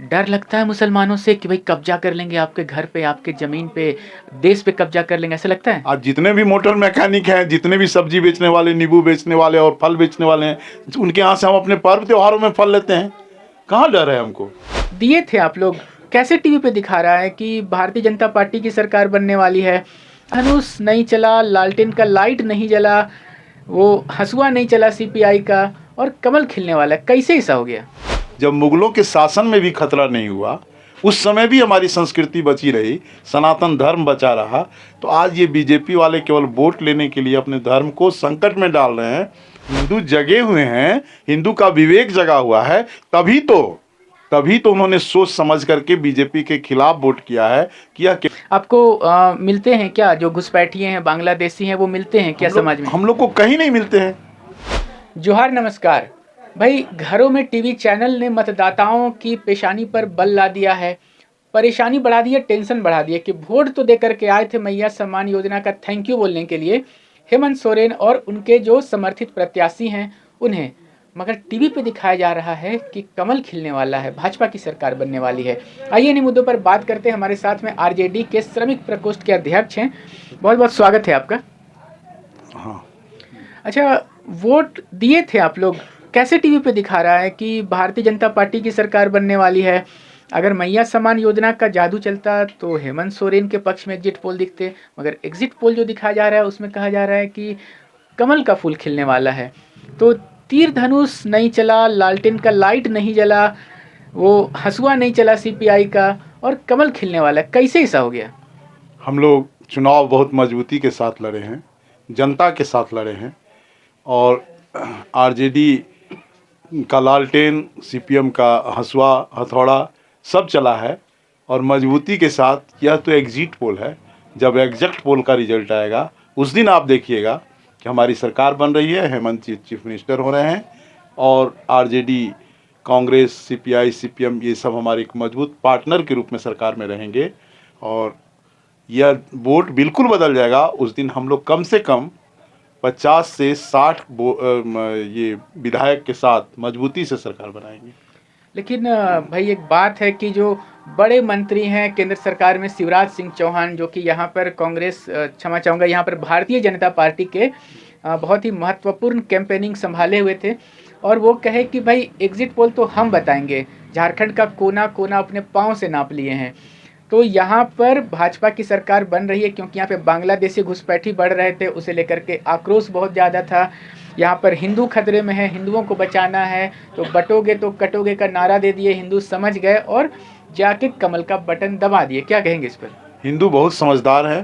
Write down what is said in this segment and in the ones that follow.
डर लगता है मुसलमानों से कि भाई कब्जा कर लेंगे आपके घर पे, आपके ज़मीन पे, देश पे कब्जा कर लेंगे, ऐसा लगता है? आज जितने भी मोटर मैकेनिक हैं, जितने भी सब्जी बेचने वाले, नींबू बेचने वाले और फल बेचने वाले हैं, उनके यहाँ से हम अपने पर्व त्योहारों में फल लेते हैं। कहाँ डर है हमको? दिए थे आप लोग, कैसे टीवी पे दिखा रहा है कि भारतीय जनता पार्टी की सरकार बनने वाली है, धनुष नहीं चला, लालटेन का लाइट नहीं जला, वो हसुआ नहीं चला सीपीआई का, और कमल खिलने वाला है। कैसे ऐसा हो गया? जब मुगलों के शासन में भी खतरा नहीं हुआ, उस समय भी हमारी संस्कृति बची रही, सनातन धर्म बचा रहा, तो आज ये बीजेपी वाले केवल वोट लेने के लिए अपने धर्म को संकट में डाल रहे हैं। हिंदू जगे हुए हैं, हिंदू का विवेक जगा हुआ है, तभी तो उन्होंने सोच समझ करके बीजेपी के खिलाफ वोट किया है। आपको मिलते हैं क्या जो घुसपैठिए हैं, बांग्लादेशी हैं, वो मिलते हैं क्या समाज में? हम लोग को कहीं नहीं मिलते हैं। जोहार, नमस्कार भाई। घरों में टीवी चैनल ने मतदाताओं की पेशानी पर बल ला दिया है, परेशानी बढ़ा दी है, टेंशन बढ़ा दी है कि वोट तो दे करके आए थे मैया सम्मान योजना का थैंक यू बोलने के लिए हेमंत सोरेन और उनके जो समर्थित प्रत्याशी हैं उन्हें, मगर टीवी पे दिखाया जा रहा है कि कमल खिलने वाला है, भाजपा की सरकार बनने वाली है। आइए इन मुद्दों पर बात करते हैं। हमारे साथ में आरजेडी के श्रमिक प्रकोष्ठ के अध्यक्ष हैं, बहुत बहुत स्वागत है आपका। हाँ, अच्छा, वोट दिए थे आप लोग, कैसे टीवी पे दिखा रहा है कि भारतीय जनता पार्टी की सरकार बनने वाली है? अगर मैया सम्मान योजना का जादू चलता तो हेमंत सोरेन के पक्ष में एग्जिट पोल दिखते, मगर एग्जिट पोल जो दिखाया जा रहा है उसमें कहा जा रहा है कि कमल का फूल खिलने वाला है। तो तीर धनुष नहीं चला, लालटेन का लाइट नहीं जला, वो हसुआ नहीं चला सीपीआई का, और कमल खिलने वाला है। कैसे ऐसा हो गया? हम लोग चुनाव बहुत मजबूती के साथ लड़े हैं, जनता के साथ लड़े हैं, और आरजेडी का लालटेन, सीपीएम का हसुआ हथौड़ा सब चला है, और मजबूती के साथ। यह तो एग्जिट पोल है, जब एग्जिट पोल का रिजल्ट आएगा उस दिन आप देखिएगा कि हमारी सरकार बन रही है, हेमंत जी चीफ मिनिस्टर हो रहे हैं, और आरजेडी, कांग्रेस, सीपीआई, सीपीएम ये सब हमारे एक मजबूत पार्टनर के रूप में सरकार में रहेंगे, और यह वोट बिल्कुल बदल जाएगा। उस दिन हम लोग कम से कम 50 से 60 ये विधायक के साथ मजबूती से सरकार बनाएंगे। लेकिन भाई एक बात है कि जो बड़े मंत्री हैं केंद्र सरकार में, शिवराज सिंह चौहान, जो कि यहाँ पर कांग्रेस, क्षमा चाहूँगा, यहाँ पर भारतीय जनता पार्टी के बहुत ही महत्वपूर्ण कैंपेनिंग संभाले हुए थे, और वो कहे कि भाई एग्जिट पोल तो हम बताएंगे, झारखंड का कोना कोना अपने पाँव से नाप लिए हैं। तो यहाँ पर भाजपा की सरकार बन रही है क्योंकि यहाँ पे बांग्लादेशी घुसपैठी बढ़ रहे थे, उसे लेकर के आक्रोश बहुत ज़्यादा था। यहाँ पर हिंदू खतरे में है, हिंदुओं को बचाना है, तो बटोगे तो कटोगे का नारा दे दिए, हिंदू समझ गए और जाके कमल का बटन दबा दिए। क्या कहेंगे इस पर? हिंदू बहुत समझदार है।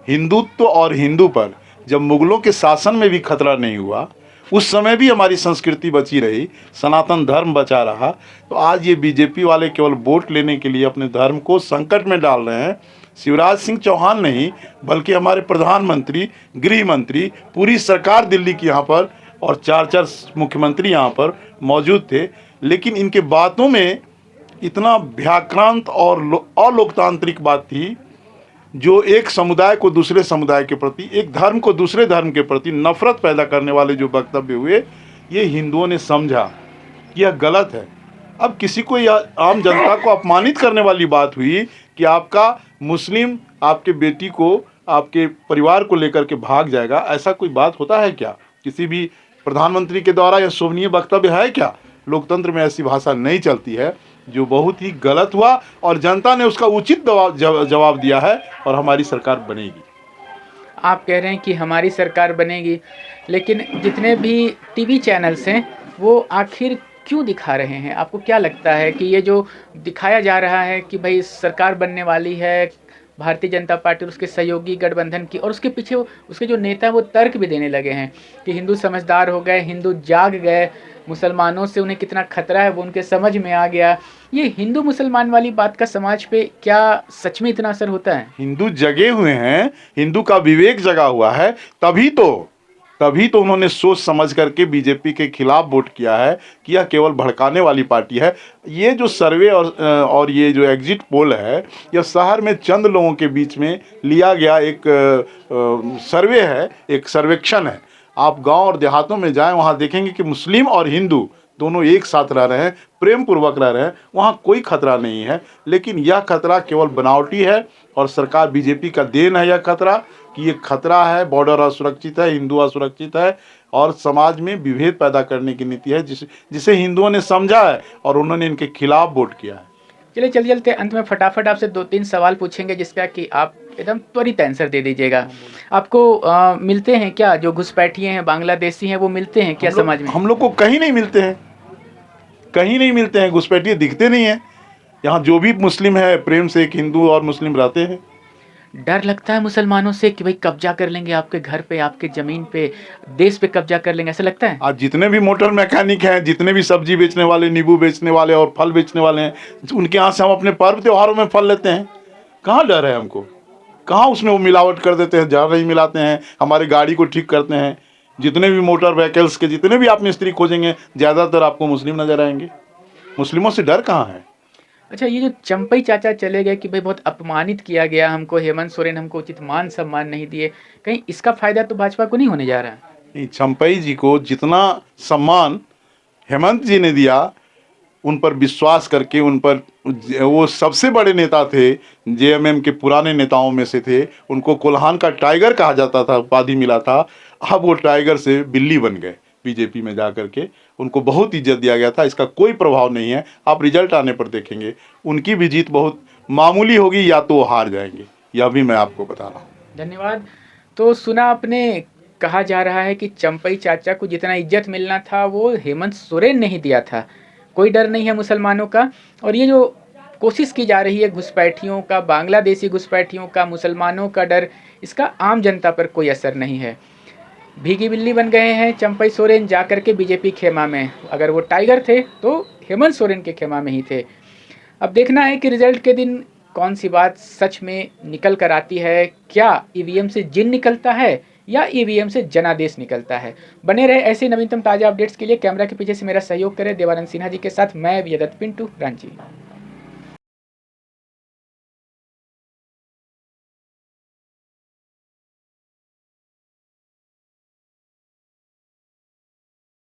हिंदुत्व और हिंदू पर जब मुगलों के शासन में भी खतरा नहीं हुआ, उस समय भी हमारी संस्कृति बची रही, सनातन धर्म बचा रहा, तो आज ये बीजेपी वाले केवल वोट लेने के लिए अपने धर्म को संकट में डाल रहे हैं। शिवराज सिंह चौहान नहीं, बल्कि हमारे प्रधानमंत्री, गृह मंत्री, पूरी सरकार दिल्ली की यहाँ पर, और 4 मुख्यमंत्री यहाँ पर मौजूद थे, लेकिन इनके बातों में इतना भ्रांत और अलोकतांत्रिक बात थी, जो एक समुदाय को दूसरे समुदाय के प्रति, एक धर्म को दूसरे धर्म के प्रति नफरत पैदा करने वाले जो वक्तव्य हुए, ये हिंदुओं ने समझा कि यह गलत है। अब किसी को या आम जनता को अपमानित करने वाली बात हुई कि आपका मुस्लिम आपके बेटी को, आपके परिवार को लेकर के भाग जाएगा, ऐसा कोई बात होता है क्या? किसी भी प्रधानमंत्री के द्वारा यह शोभनीय वक्तव्य है क्या? लोकतंत्र में ऐसी भाषा नहीं चलती है, जो बहुत ही गलत हुआ, और जनता ने उसका उचित जवाब दिया है, और हमारी सरकार बनेगी। आप कह रहे हैं कि हमारी सरकार बनेगी, लेकिन जितने भी टीवी चैनल्स हैं वो आखिर क्यों दिखा रहे हैं? आपको क्या लगता है कि ये जो दिखाया जा रहा है कि भाई सरकार बनने वाली है भारतीय जनता पार्टी और उसके सहयोगी गठबंधन की, और उसके पीछे उसके जो नेता हैं वो तर्क भी देने लगे हैं कि हिंदू समझदार हो गए, हिंदू जाग गए, मुसलमानों से उन्हें कितना खतरा है वो उनके समझ में आ गया। ये हिंदू मुसलमान वाली बात का समाज पे क्या सच में इतना असर होता है? हिंदू जगे हुए हैं, हिंदू का विवेक जगा हुआ है, तभी तो उन्होंने सोच समझ करके बीजेपी के खिलाफ वोट किया है कि यह केवल भड़काने वाली पार्टी है। ये जो सर्वे और ये जो एग्जिट पोल है, यह शहर में चंद लोगों के बीच में लिया गया एक सर्वे है, एक सर्वेक्षण है। आप गांव और देहातों में जाएं, वहां देखेंगे कि मुस्लिम और हिंदू दोनों एक साथ रह रहे हैं, प्रेम पूर्वक रह रहे हैं, वहाँ कोई खतरा नहीं है। लेकिन यह खतरा केवल बनावटी है और सरकार बीजेपी का देन है यह खतरा, कि ये खतरा है, बॉर्डर असुरक्षित है, हिंदू असुरक्षित है और समाज में विभेद पैदा करने की नीति है, जिसे हिंदुओं ने समझा है और उन्होंने इनके खिलाफ वोट किया है। चलिए चलते चलते अंत में फटाफट आपसे 2-3 सवाल पूछेंगे जिसका कि आप एकदम त्वरित आंसर दे दीजिएगा। आपको मिलते हैं क्या जो घुसपैठिए हैं, बांग्लादेशी हैं, वो मिलते हैं क्या समाज में? हम लोग को कहीं नहीं मिलते हैं, कहीं नहीं मिलते हैं, घुसपैठिए दिखते नहीं हैं। यहाँ जो भी मुस्लिम है प्रेम से एक हिंदू और मुस्लिम रहते हैं। डर लगता है मुसलमानों से कि भाई कब्जा कर लेंगे आपके घर पे, आपके ज़मीन पे, देश पे कब्जा कर लेंगे, ऐसा लगता है? आज जितने भी मोटर मैकेनिक हैं, जितने भी सब्जी बेचने वाले, नींबू बेचने वाले और फल बेचने वाले हैं, उनके यहाँ से हम अपने पर्व त्योहारों में फल लेते हैं। कहाँ डर है हमको? कहाँ उसमें वो मिलावट कर देते हैं, जहर नहीं मिलाते हैं, हमारी गाड़ी को ठीक करते हैं। जितने भी मोटर व्हीकल्स के जितने भी आप मिस्त्री खोजेंगे, ज़्यादातर आपको मुस्लिम नजर आएंगे। मुस्लिमों से डर कहाँ है? अच्छा, ये जो चंपई चाचा चले गए कि भाई बहुत अपमानित किया गया हमको, हेमंत सोरेन हमको उचित मान सम्मान नहीं दिए, कहीं इसका फायदा तो भाजपा को नहीं होने जा रहा है? नहीं, चंपई जी को जितना सम्मान हेमंत जी ने दिया, उन पर विश्वास करके, उन पर, वो सबसे बड़े नेता थे, जेएमएम के पुराने नेताओं में से थे, उनको कोल्हान का टाइगर कहा जाता था, उपाधि मिला था। अब वो टाइगर से बिल्ली बन गए बीजेपी में जा करके, उनको बहुत इज्जत दिया गया था। इसका कोई प्रभाव नहीं है, आप रिजल्ट आने पर देखेंगे उनकी भी जीत बहुत मामूली होगी, या तो वो हार जाएंगे, यह भी मैं आपको बता रहा हूँ। धन्यवाद। तो सुना आपने, कहा जा रहा है कि चंपई चाचा को जितना इज्जत मिलना था वो हेमंत सोरेन नहीं दिया था। कोई डर नहीं है मुसलमानों का, और ये जो कोशिश की जा रही है घुसपैठियों का, बांग्लादेशी घुसपैठियों का, मुसलमानों का डर, इसका आम जनता पर कोई असर नहीं है। भीगी बिल्ली बन गए हैं चंपई सोरेन जाकर के बीजेपी खेमा में। अगर वो टाइगर थे तो हेमंत सोरेन के खेमा में ही थे। अब देखना है कि रिजल्ट के दिन कौन सी बात सच में निकल कर आती है। क्या ईवीएम से जिन निकलता है या ईवीएम से जनादेश निकलता है? बने रहे ऐसे नवीनतम ताज़ा अपडेट्स के लिए। कैमरा के पीछे से मेरा सहयोग करें देवानंद सिन्हा जी के साथ मैं विजय दत्त पिंटू रांची।